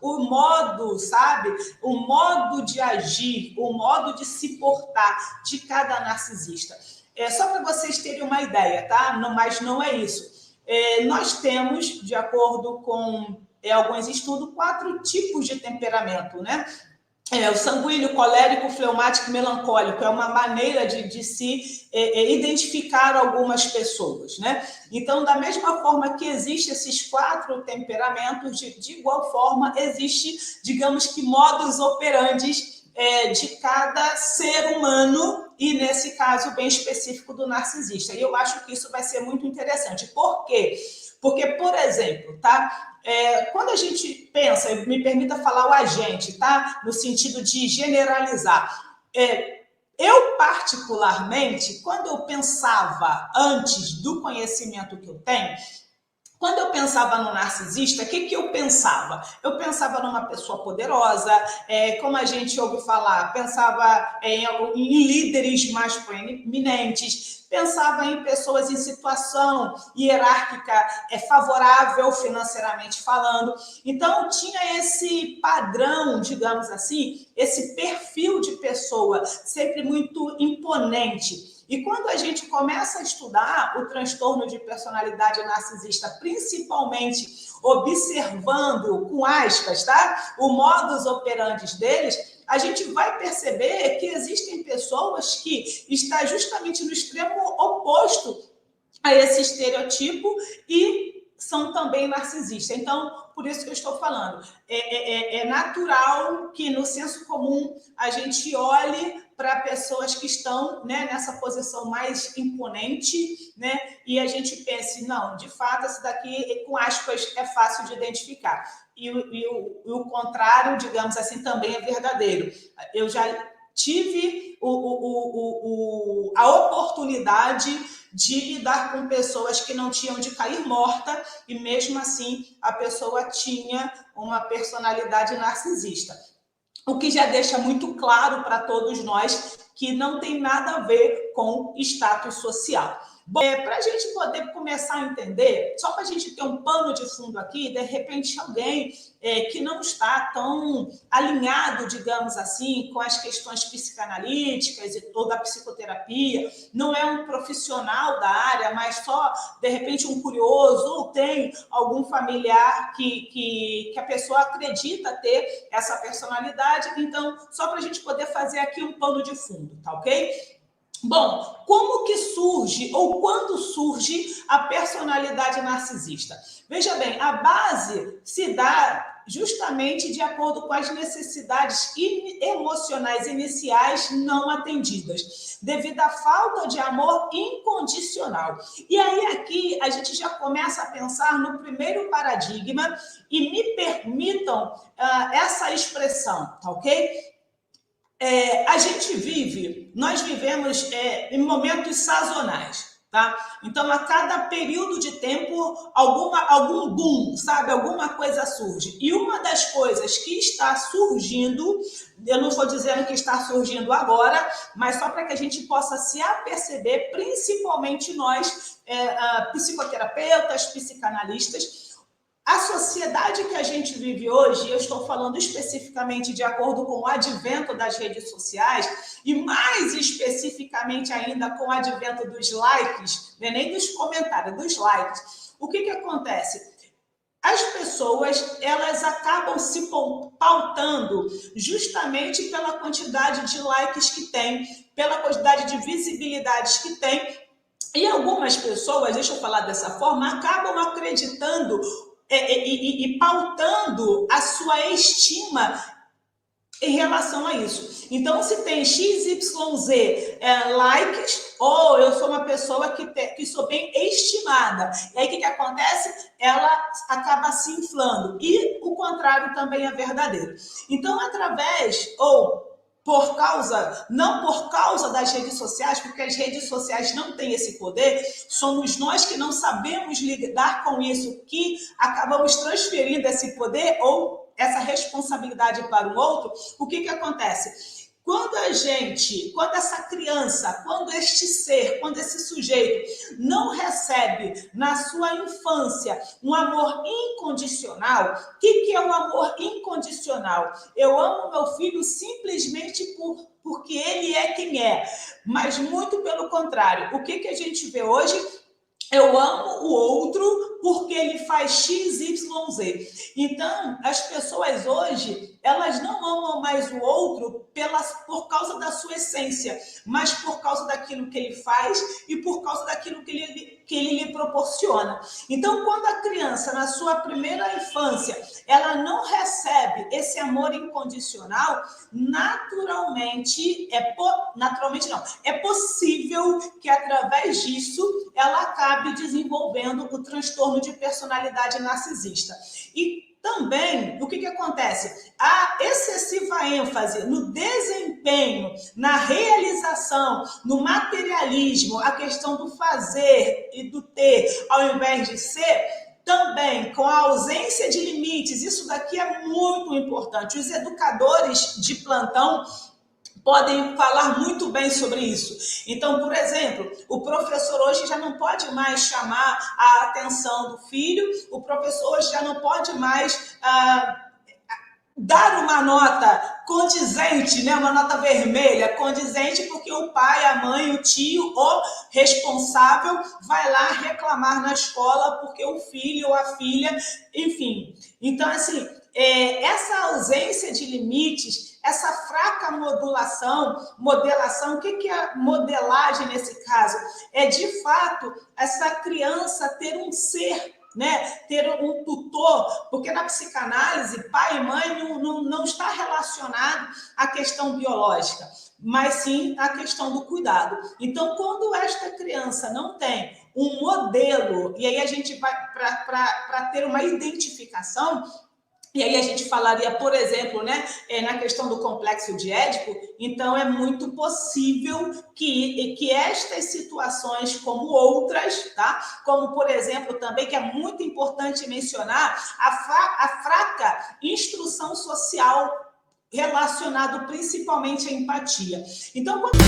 o modo, sabe? O modo de agir, o modo de se portar de cada narcisista. Só para vocês terem uma ideia, tá? Não, mas não é isso. Nós temos, de acordo com alguns estudos, 4 tipos de temperamento, né? O sanguíneo, colérico, fleumático e melancólico é uma maneira de se identificar algumas pessoas, né? Então, da mesma forma que existem esses 4 temperamentos, de igual forma existe, digamos que, modus operandi de cada ser humano e, nesse caso, bem específico do narcisista. E eu acho que isso vai ser muito interessante. Por quê? Porque, por exemplo, tá? Quando a gente pensa, me permita falar o agente, tá? No sentido de generalizar. Eu, particularmente, quando eu pensava antes do conhecimento que eu tenho, quando eu pensava no narcisista, o que eu pensava? Eu pensava numa pessoa poderosa, como a gente ouve falar, pensava em líderes mais proeminentes, pensava em pessoas em situação hierárquica favorável financeiramente falando. Então, tinha esse padrão, digamos assim, esse perfil de pessoa sempre muito imponente. E quando a gente começa a estudar o transtorno de personalidade narcisista, principalmente observando, com aspas, tá? O modus operandi deles, a gente vai perceber que existem pessoas que estão justamente no extremo oposto a esse estereotipo e são também narcisistas. Então, por isso que eu estou falando, é natural que no senso comum a gente olhe para pessoas que estão, né, nessa posição mais imponente, né, e a gente pense, não, de fato, esse daqui, com aspas, é fácil de identificar. E o contrário, digamos assim, também é verdadeiro. Eu já tive a oportunidade de lidar com pessoas que não tinham de cair morta e mesmo assim a pessoa tinha uma personalidade narcisista. O que já deixa muito claro para todos nós que não tem nada a ver com status social. Bom, para a gente poder começar a entender, só para a gente ter um pano de fundo aqui, de repente alguém que não está tão alinhado, digamos assim, com as questões psicanalíticas e toda a psicoterapia, não é um profissional da área, mas só, de repente, um curioso, ou tem algum familiar que a pessoa acredita ter essa personalidade. Então, só para a gente poder fazer aqui um pano de fundo, tá ok? Bom, como que surge ou quando surge a personalidade narcisista? Veja bem, a base se dá justamente de acordo com as necessidades emocionais iniciais não atendidas, devido à falta de amor incondicional. E aí aqui a gente já começa a pensar no primeiro paradigma e me permitam essa expressão, tá ok? Nós vivemos em momentos sazonais, tá? Então, a cada período de tempo, algum boom, sabe? Alguma coisa surge. E uma das coisas que está surgindo, eu não estou dizendo que está surgindo agora, mas só para que a gente possa se aperceber, principalmente nós, psicoterapeutas, psicanalistas, a sociedade que a gente vive hoje, eu estou falando especificamente de acordo com o advento das redes sociais e mais especificamente ainda com o advento dos likes, não é nem dos comentários, dos likes. O que acontece? As pessoas, elas acabam se pautando justamente pela quantidade de likes que tem, pela quantidade de visibilidades que tem. E algumas pessoas, deixa eu falar dessa forma, acabam acreditando e pautando a sua estima em relação a isso. Então, se tem XYZ likes, ou eu sou uma pessoa que sou bem estimada. E aí, o que acontece? Ela acaba se inflando. E o contrário também é verdadeiro. Então, não por causa das redes sociais, porque as redes sociais não têm esse poder, somos nós que não sabemos lidar com isso, que acabamos transferindo esse poder ou essa responsabilidade para o outro. O que acontece? Quando essa criança, quando esse sujeito não recebe na sua infância um amor incondicional, o que é um amor incondicional? incondicional. Eu amo meu filho simplesmente porque ele é quem é, mas muito pelo contrário. O que a gente vê hoje? Eu amo o outro porque ele faz X, Y, Z. Então, as pessoas hoje, elas não amam mais o outro por causa da sua essência, mas por causa daquilo que ele faz e por causa daquilo que ele lhe proporciona. Então, quando a criança, na sua primeira infância, ela não recebe esse amor incondicional, naturalmente não, é possível que através disso ela acabe desenvolvendo o transtorno de personalidade narcisista. E também, o que acontece? A excessiva ênfase no desempenho, na realização, no materialismo, a questão do fazer e do ter, ao invés de ser, também com a ausência de limites, isso daqui é muito importante. Os educadores de plantão podem falar muito bem sobre isso. Então, por exemplo, o professor hoje já não pode mais chamar a atenção do filho, o professor hoje já não pode mais dar uma nota condizente, né? Uma nota vermelha, condizente, porque o pai, a mãe, o tio, o responsável vai lá reclamar na escola porque o filho ou a filha, enfim. Então, assim, essa ausência de limites, essa fraca modelação, o que é modelagem nesse caso? É, de fato, essa criança ter um ser, né, ter um tutor, porque na psicanálise, pai e mãe não está relacionado à questão biológica, mas sim à questão do cuidado. Então, quando esta criança não tem um modelo, e aí a gente vai para ter uma identificação, e aí a gente falaria, por exemplo, né, na questão do complexo de Édipo, então é muito possível que estas situações, como outras, tá? Como, por exemplo, também, que é muito importante mencionar, a fraca instrução social relacionado principalmente à empatia. Então, quando